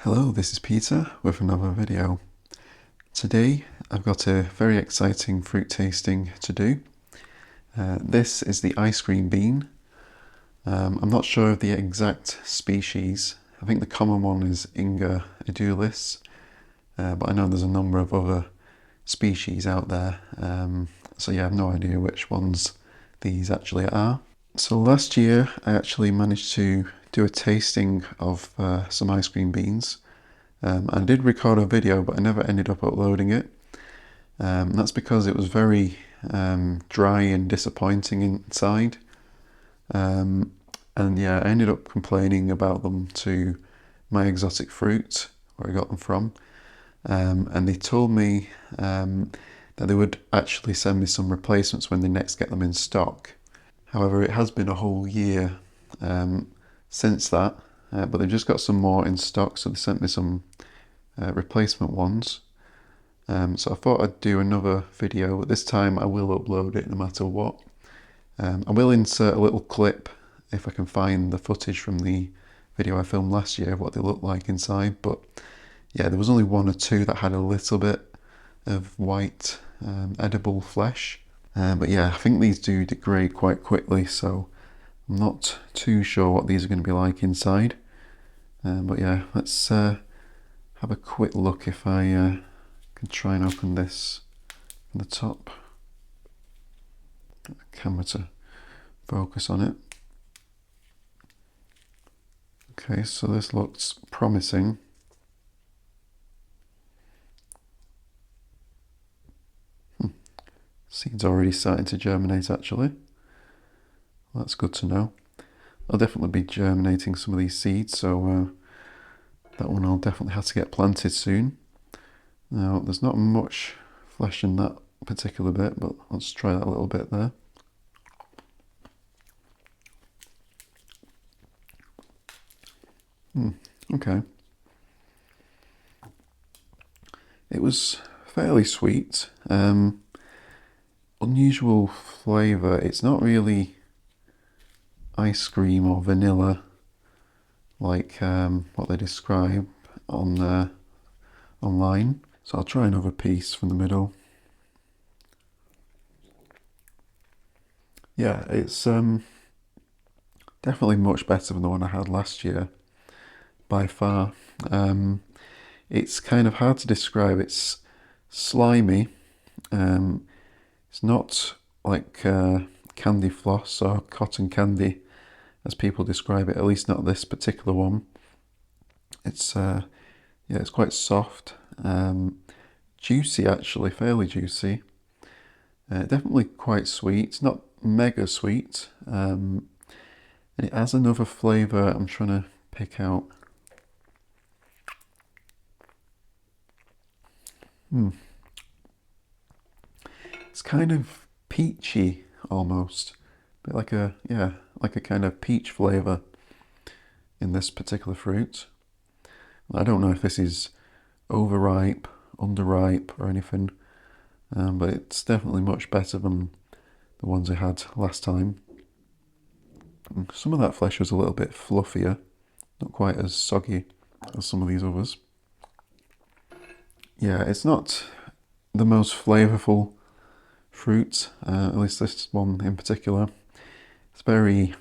Hello, this is Peter with another video. Today I've got a very exciting fruit tasting to do. This is the ice cream bean. I'm not sure of the exact species. I think the common one is Inga edulis, but I know there's a number of other species out there. So yeah, I have no idea which ones these actually are. So last year I actually managed to do a tasting of some ice cream beans. I did record a video, but I never ended up uploading it. That's because it was very dry and disappointing inside. And yeah, I ended up complaining about them to my exotic fruit, where I got them from. And they told me that they would actually send me some replacements when they next get them in stock. However, it has been a whole year since that, but they've just got some more in stock, so they sent me some replacement ones. So I thought I'd do another video, but this time I will upload it no matter what. I will insert a little clip if I can find the footage from the video I filmed last year of what they look like inside, but yeah, there was only one or two that had a little bit of white edible flesh. But yeah, I think these do degrade quite quickly, so I'm not too sure what these are going to be like inside. But yeah, let's have a quick look if I can try and open this from the top. Get the camera to focus on it. Okay, so this looks promising. Seeds already starting to germinate actually. Well, that's good to know. I'll definitely be germinating some of these seeds, so that one I'll definitely have to get planted soon. Now, there's not much flesh in that particular bit, but let's try that a little bit there. Okay. It was fairly sweet. Unusual flavour. It's not really ice cream or vanilla like what they describe on online. So I'll try another piece from the middle. Yeah, it's definitely much better than the one I had last year, by far. It's kind of hard to describe. It's slimy. It's not like candy floss or cotton candy as people describe it, at least not this particular one. It's yeah, it's quite soft, juicy actually, fairly juicy. Definitely quite sweet. It's not mega sweet, and it has another flavour I'm trying to pick out. It's kind of peachy almost, but like a like a kind of peach flavour in this particular fruit. I don't know if this is overripe, underripe, or anything, but it's definitely much better than the ones I had last time. Some of that flesh was a little bit fluffier, not quite as soggy as some of these others. Yeah, it's not the most flavourful fruit, at least this one in particular. It's very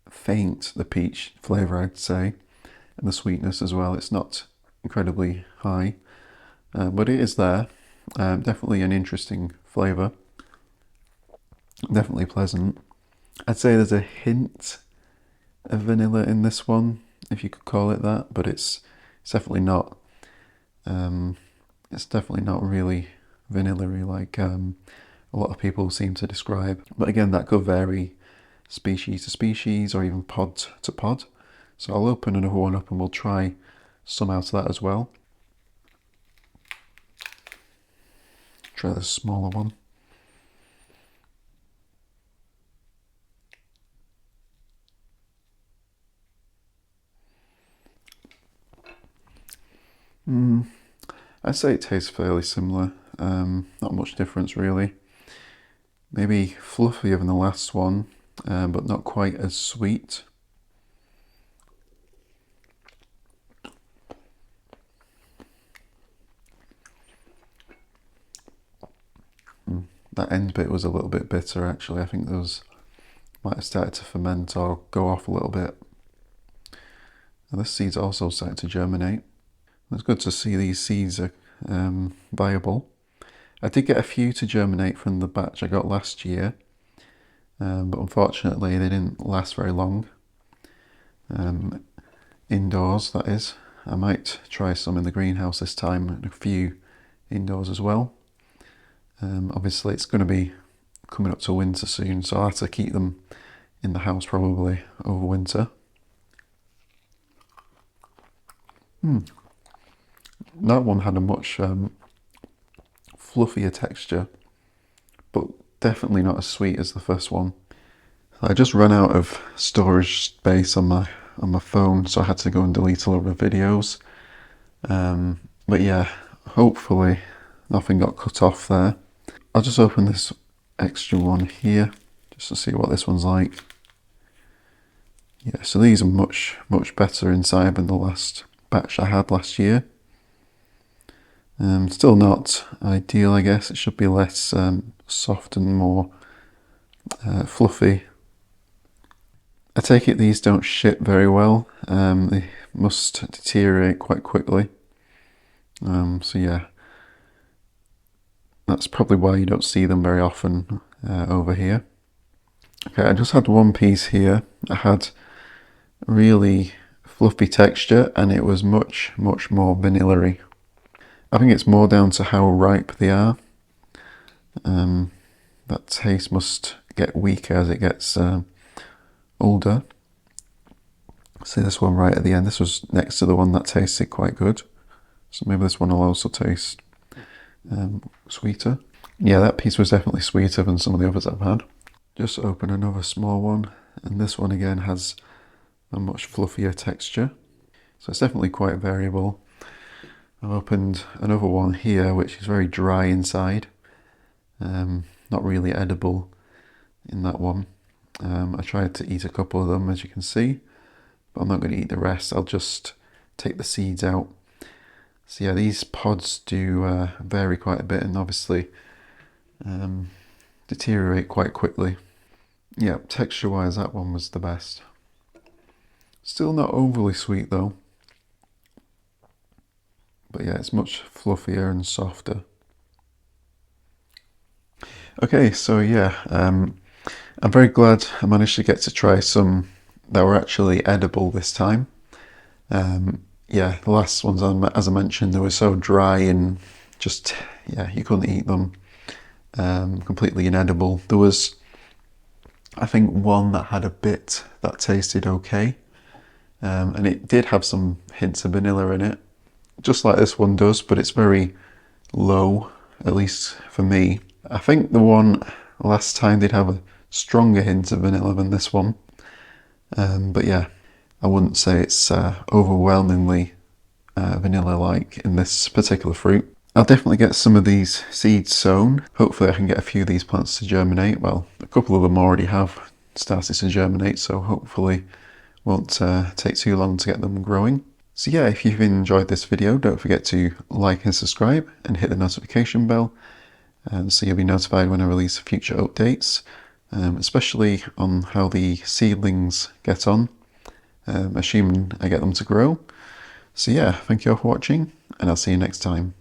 faint, the peach flavour I'd say, and the sweetness as well. It's not incredibly high, but it is there. Definitely an interesting flavour. Definitely pleasant. I'd say there's a hint of vanilla in this one, if you could call it that, but it's definitely not. It's definitely not really vanilla-y like a lot of people seem to describe. But again, that could vary species to species or even pod to pod. So I'll open another one up and we'll try some out of that as well. Try the smaller one. I'd say it tastes fairly similar. Not much difference really. Maybe fluffier than the last one, but not quite as sweet. that end bit was a little bit bitter actually. I think those might have started to ferment or go off a little bit. And this seed's also starting to germinate. It's good to see these seeds are viable. I did get a few to germinate from the batch I got last year, but unfortunately they didn't last very long. Indoors, that is. I might try some in the greenhouse this time and a few indoors as well. Obviously it's going to be coming up to winter soon, so I'll have to keep them in the house probably over winter. That one had a much fluffier texture, but definitely not as sweet as the first one. I just ran out of storage space on my phone, so I had to go and delete a lot of videos. But yeah, hopefully nothing got cut off there. I'll just open this extra one here just to see what this one's like. Yeah, so these are much better inside than the last batch I had last year. Still not ideal, I guess. It should be less soft and more fluffy. I take it these don't ship very well. They must deteriorate quite quickly. So yeah, that's probably why you don't see them very often over here. Okay, I just had one piece here. I had really fluffy texture and it was much more vanilla-y. I think it's more down to how ripe they are. That taste must get weaker as it gets older. See this one right at the end, this was next to the one that tasted quite good. So maybe this one will also taste sweeter. Yeah, that piece was definitely sweeter than some of the others I've had. Just open another small one, and this one again has a much fluffier texture. So it's definitely quite variable. I've opened another one here which is very dry inside. Not really edible in that one. I tried to eat a couple of them as you can see, but I'm not going to eat the rest. I'll just take the seeds out. So yeah, these pods do vary quite a bit and obviously deteriorate quite quickly. Yeah, texture wise that one was the best. Still not overly sweet though. But yeah, it's much fluffier and softer. Okay, so yeah, I'm very glad I managed to get to try some that were actually edible this time. Yeah, the last ones, as I mentioned, they were so dry and just, yeah, you couldn't eat them. Completely inedible. There was, I think, one that had a bit that tasted okay. And it did have some hints of vanilla in it, just like this one does, but it's very low, at least for me. I think the one last time did have a stronger hint of vanilla than this one. But yeah, I wouldn't say it's overwhelmingly vanilla-like in this particular fruit. I'll definitely get some of these seeds sown. Hopefully I can get a few of these plants to germinate. Well, a couple of them already have started to germinate, so hopefully won't take too long to get them growing. So yeah, if you've enjoyed this video, don't forget to like and subscribe and hit the notification bell so you'll be notified when I release future updates, especially on how the seedlings get on, assuming I get them to grow. So yeah, thank you all for watching, and I'll see you next time.